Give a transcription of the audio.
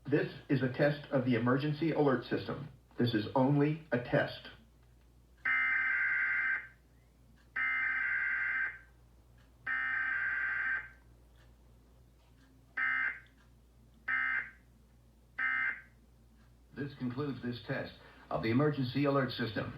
This is a test of the emergency alert system. This is only a test. This concludes this test of the emergency alert system.